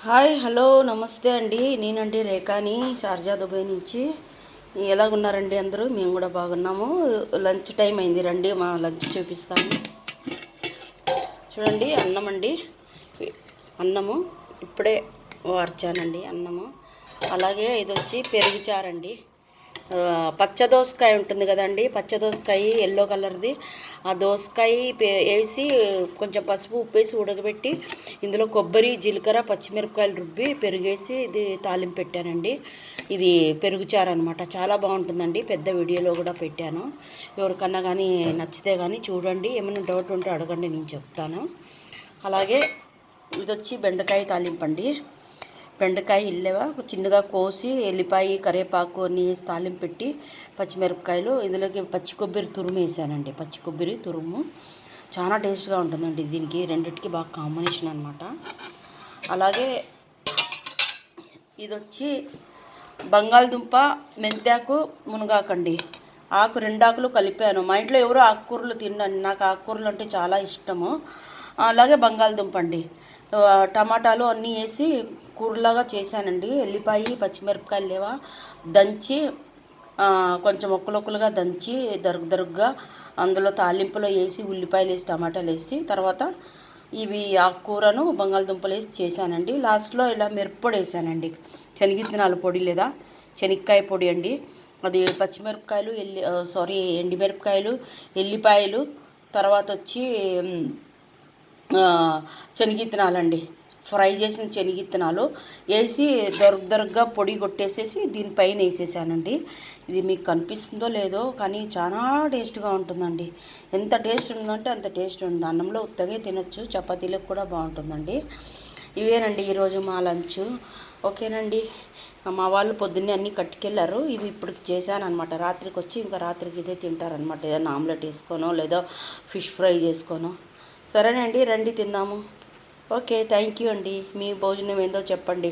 Hi hello నమస్తే అండి. నేనండి రేఖాని, షార్జా దుబాయ్ నుంచి. ఎలాగున్నారండి అందరూ? మేము కూడా బాగున్నాము. లంచ్ టైం అయింది, రండి మా లంచ్ చూపిస్తాను. చూడండి, అన్నం అండి. అన్నము ఇప్పుడే వార్చానండి అన్నము. అలాగే ఇది వచ్చి పెరుగు చారండి. పచ్చ దోసకాయ ఉంటుంది కదండి, పచ్చ దోసకాయ ఎల్లో కలర్ది. ఆ దోసకాయ వేసి కొంచెం పసుపు ఉప్పు వేసి ఉడకబెట్టి ఇందులో కొబ్బరి జీలకర్ర పచ్చిమిరపకాయలు రుబ్బి పెరుగేసి ఇది తాలింపు పెట్టానండి. ఇది పెరుగుచారు అనమాట. చాలా బాగుంటుందండి. పెద్ద వీడియోలో కూడా పెట్టాను. ఎవరికన్నా కానీ నచ్చితే కానీ చూడండి. ఏమైనా డౌట్ ఉంటే అడగండి, నేను చెప్తాను. అలాగే ఇది వచ్చి బెండకాయ తాలింపు అండి. బెండకాయ ఇల్లేవా చిన్నగా కోసి ఎల్లిపాయ కరివేపాకు అన్నీ వేసి తాలింపు పెట్టి పచ్చిమిరపకాయలు ఇందులోకి పచ్చి కొబ్బరి తురుము వేసానండి. పచ్చి కొబ్బరి తురుము చాలా టేస్ట్గా ఉంటుందండి. దీనికి రెండింటికి బాగా కాంబినేషన్ అనమాట. అలాగే ఇది వచ్చి బంగాళదుంప మెంతాకు మునగాకండి. ఆకు రెండాకులు కలిపాను. మా ఇంట్లో ఎవరు ఆకుకూరలు తిన్నాను, నాకు ఆకుకూరలు అంటే చాలా ఇష్టము. అలాగే బంగాళదుంప అండి, టమాటాలు అన్నీ వేసి కూరలాగా చేశానండి. ఎల్లిపాయ పచ్చిమిరపకాయలు లేవా దంచి కొంచెం ఒక్కలొక్కలుగా దంచి దరుగుగా అందులో తాలింపులో వేసి ఉల్లిపాయలు వేసి టమాటాలు వేసి తర్వాత ఇవి ఆకుకూరను బంగాళదుంపలు వేసి చేశానండి. లాస్ట్లో ఇలా మిరప్పొడి వేసానండి, శనగిత్తనాల పొడి లేదా శనక్కాయ పొడి అండి. అది పచ్చిమిరపకాయలు ఎండిమిరపకాయలు ఎల్లిపాయలు తర్వాత వచ్చి శనగిత్తనాలండి, ఫ్రై చేసిన శనగిత్తనాలు వేసి దొరకగా పొడి కొట్టేసేసి దీనిపైన వేసేసానండి. ఇది మీకు కనిపిస్తుందో లేదో కానీ చాలా టేస్ట్గా ఉంటుందండి. ఎంత టేస్ట్ ఉందంటే అంత టేస్ట్ ఉంది. అన్నంలో ఉత్తగే తినొచ్చు, చపాతీలకు కూడా బాగుంటుందండి. ఇవేనండి ఈరోజు మా లంచ్. ఓకేనండి. మా వాళ్ళు పొద్దున్నే అన్నీ కట్టుకెళ్ళారు. ఇవి ఇప్పుడు చేశాను అనమాట. రాత్రికి వచ్చి ఇంకా రాత్రికి ఇదే తింటారనమాట. ఏదైనా ఆమ్లెట్ వేసుకోనో లేదా ఫిష్ ఫ్రై చేసుకోనో. సరేనండి, రండి తిందాము. ఓకే, థ్యాంక్ యూ అండి. మీ భోజనం ఏందో చెప్పండి.